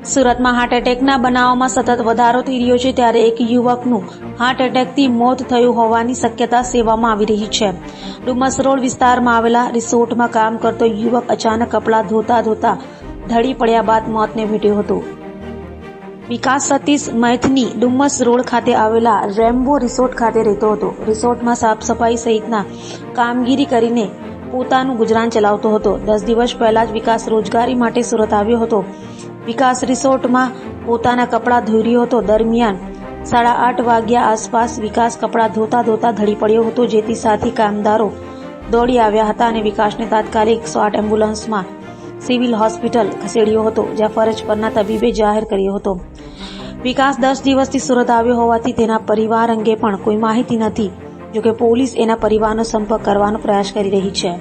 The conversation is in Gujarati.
સુરતમાં હાર્ટ એટેકના બનાવોમાં સતત વધારો થઈ રહ્યો છે, ત્યારે એક યુવકનું હાર્ટ એટેકથી મોત થયું હોવાની શક્યતા સેવવામાં આવી રહી છે. ડુમસ રોડ વિસ્તારમાં આવેલા રિસોર્ટમાં કામ કરતો યુવક અચાનક કપડાં ધોતા ઢળી પડ્યા બાદ મોતને ભેટ્યો હતો. વિકાસ સતીશ મૈથની ડુમસ રોડ ખાતે આવેલા રેમ્બો રિસોર્ટ ખાતે રહેતો હતો. રિસોર્ટમાં સાફ સફાઈ સહિતના કામગીરી કરીને પોતાનું ગુજરાન ચલાવતો હતો. 10 દિવસ પહેલા જ વિકાસ રોજગારી માટે સુરત આવ્યો હતો. વિકાસ રિસોર્ટમાં પોતાના કપડાં ધોઈ રહ્યો હતો. દરમિયાન 8:30 વાગ્યા આસપાસ વિકાસ કપડાં ધોતા ઢળી પડ્યો હતો, જેથી સાથી કામદારો દોડી આવ્યા હતા અને વિકાસને તાત્કાલિક 108 એમ્બ્યુલન્સમાં સિવિલ હોસ્પિટલ ખસેડ્યો હતો, જ્યાં ફરજ પરના તબીબે જાહેર કર્યો હતો. વિકાસ 10 દિવસથી સુરત આવ્યો હોવાથી તેના પરિવાર અંગે પણ કોઈ માહિતી નથી. જોકે પોલીસ એના પરિવારનો સંપર્ક કરવાનો પ્રયાસ કરી રહી છે.